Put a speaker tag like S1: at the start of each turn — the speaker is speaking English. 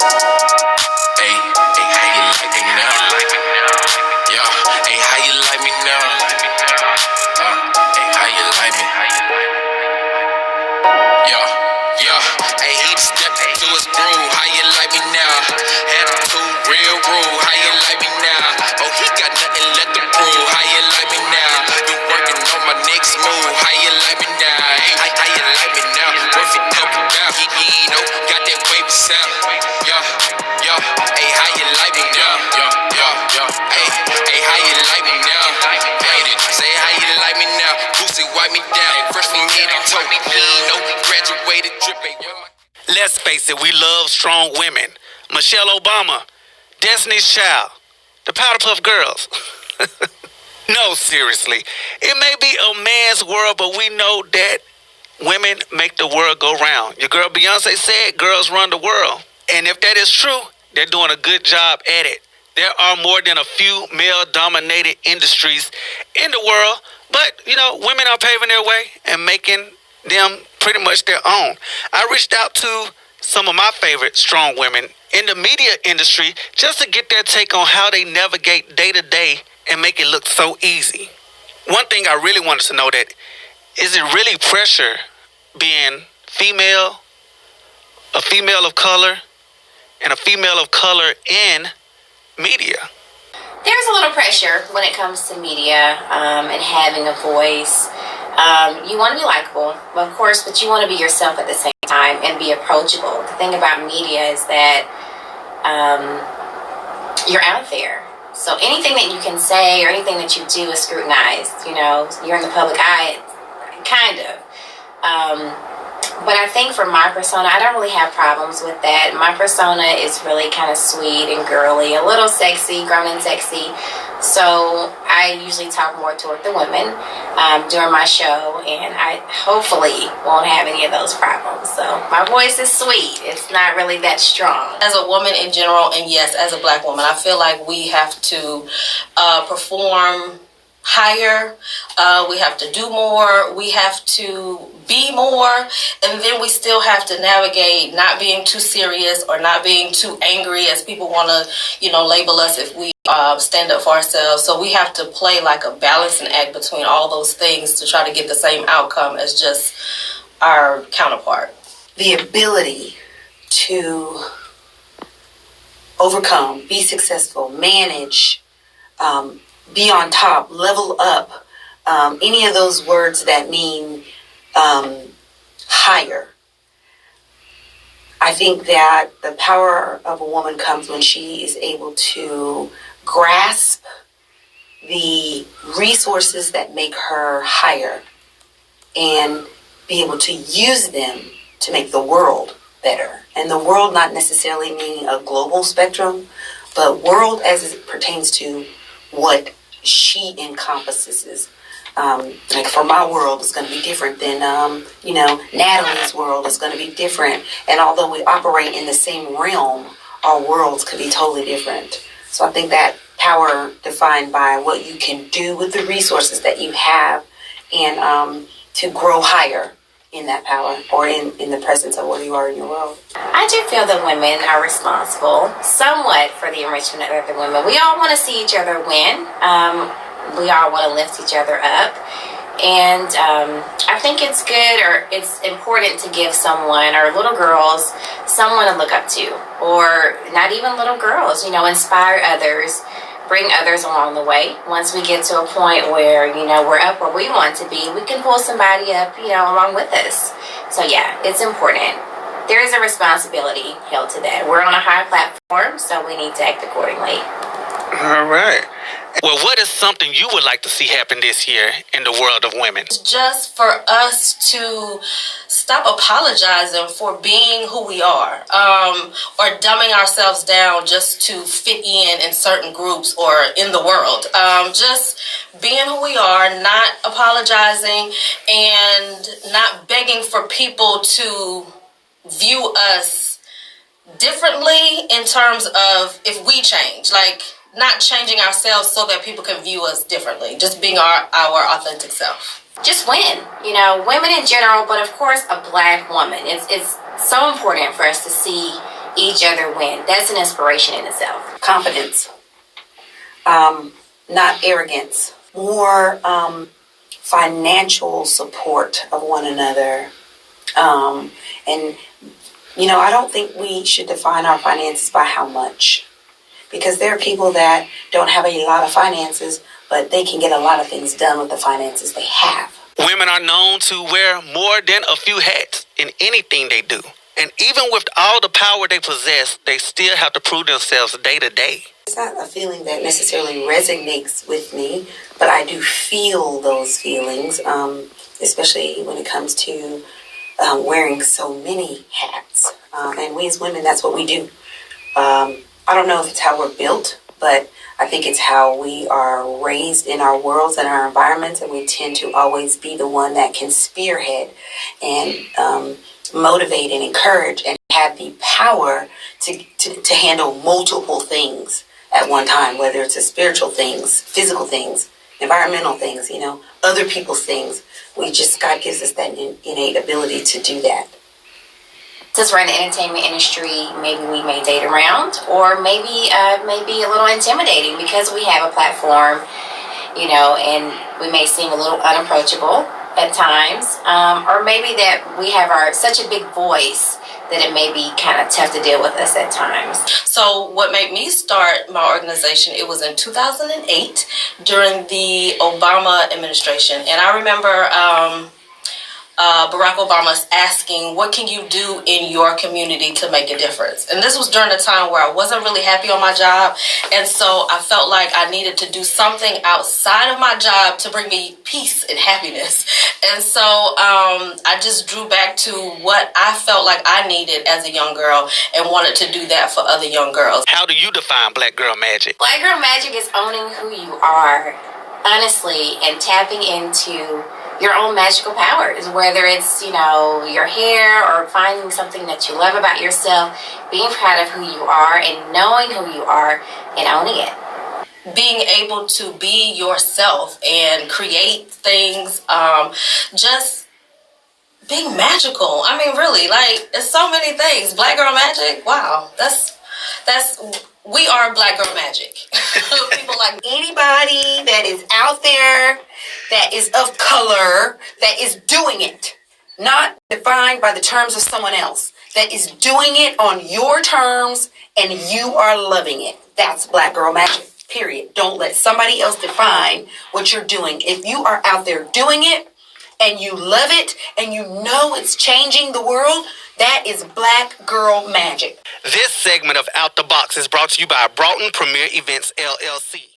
S1: Hey, hey, how you like me now? Yeah, hey, how you like me now? Hey, how you like me? Yeah, yeah, hey, he stepped into his groove. How you like me now? Had a two real rule. How you like me now? Oh, he got nothing left to prove. How you like me now? Been working on my next move. How you like me now? Hey, how you like me now? Worth it couple down. You know, got that wavy sound. Yeah, yeah, hey, how you like me now? Yeah, yeah, yeah, hey, hey, how you like me now? Say how you like me now. Boosie wipe me down. Fresh from head to toe. No graduated dripping.
S2: Let's face it, we love strong women. Michelle Obama, Destiny's Child, the Powder Puff Girls. No, seriously. It may be a man's world, but we know that women make the world go round. Your girl Beyonce said girls run the world. And if that is true, they're doing a good job at it. There are more than a few male-dominated industries in the world, but, women are paving their way and making them pretty much their own. I reached out to some of my favorite strong women in the media industry just to get their take on how they navigate day-to-day and make it look so easy. One thing I really wanted to know that, is it really pressure being female, a female of color, and a female of color in media?
S3: There's a little pressure when it comes to media and having a voice. You want to be likable, of course, but you want to be yourself at the same time and be approachable. The thing about media is that you're out there. So anything that you can say or anything that you do is scrutinized. You're in the public eye, kind of. But I think for my persona, I don't really have problems with that. My persona is really kind of sweet and girly, a little sexy, grown and sexy. So I usually talk more toward the women during my show, and I hopefully won't have any of those problems. So my voice is sweet. It's not really that strong.
S4: As a woman in general, and yes, as a black woman, I feel like we have to perform higher, we have to do more, we have to be more, and then we still have to navigate not being too serious or not being too angry as people want to label us if we stand up for ourselves. So we have to play like a balancing act between all those things to try to get the same outcome as just our counterpart.
S5: The ability to overcome, be successful, manage, be on top, level up, any of those words that mean higher. I think that the power of a woman comes when she is able to grasp the resources that make her higher and be able to use them to make the world better. And the world not necessarily meaning a global spectrum, but world as it pertains to what she encompasses. Like for my world, it's going to be different than, Natalie's world is going to be different. And although we operate in the same realm, our worlds could be totally different. So I think that power defined by what you can do with the resources that you have and to grow higher in that power or in the presence of where you are in your world.
S3: I do feel that women are responsible somewhat for the enrichment of other women. We all want to see each other win. We all want to lift each other up. And I think it's good or it's important to give someone or little girls someone to look up to, or not even little girls, inspire others, bring others along the way. Once we get to a point where, we're up where we want to be, we can pull somebody up, along with us. So yeah, it's important. There is a responsibility held to that. We're on a high platform, so we need to act accordingly.
S2: All right. Well, what is something you would like to see happen this year in the world of women?
S4: Just for us to stop apologizing for being who we are, or dumbing ourselves down just to fit in certain groups or in the world. Just being who we are, not apologizing, and not begging for people to view us differently in terms of if we change. Like, not changing ourselves so that people can view us differently. Just being our authentic self.
S3: Just win. Women in general, but of course a black woman. It's so important for us to see each other win. That's an inspiration in itself.
S5: Confidence, not arrogance, more financial support of one another. And, you know, I don't think we should define our finances by how much, because there are people that don't have a lot of finances, but they can get a lot of things done with the finances they have.
S2: Women are known to wear more than a few hats in anything they do. And even with all the power they possess, they still have to prove themselves day to day.
S5: It's not a feeling that necessarily resonates with me, but I do feel those feelings, especially when it comes to wearing so many hats. And we as women, that's what we do. I don't know if it's how we're built, but I think it's how we are raised in our worlds and our environments, and we tend to always be the one that can spearhead and motivate and encourage and have the power to handle multiple things at one time, whether it's a spiritual things, physical things, environmental things, you know, other people's things. God gives us that innate ability to do that.
S3: Since we're in the entertainment industry, maybe we may date around, or maybe a little intimidating because we have a platform, you know, and we may seem a little unapproachable at times, or maybe that we have such a big voice that it may be kind of tough to deal with us at times.
S4: So what made me start my organization, it was in 2008 during the Obama administration. And I remember Barack Obama's asking, what can you do in your community to make a difference? And this was during a time where I wasn't really happy on my job. And so I felt like I needed to do something outside of my job to bring me peace and happiness. And so I just drew back to what I felt like I needed as a young girl and wanted to do that for other young girls.
S2: How do you define Black Girl Magic?
S3: Black Girl Magic is owning who you are, honestly, and tapping into your own magical powers, whether it's, you know, your hair or finding something that you love about yourself, being proud of who you are and knowing who you are and owning it.
S4: Being able to be yourself and create things, just being magical. I mean, really, like, it's so many things. Black Girl Magic, wow, we are Black Girl Magic.
S5: People like anybody that is out there that is of color, that is doing it, not defined by the terms of someone else, that is doing it on your terms and you are loving it. That's Black Girl Magic, period. Don't let somebody else define what you're doing. If you are out there doing it and you love it and you know it's changing the world, that is Black Girl Magic.
S2: This segment of Out the Box is brought to you by Broughton Premier Events, LLC.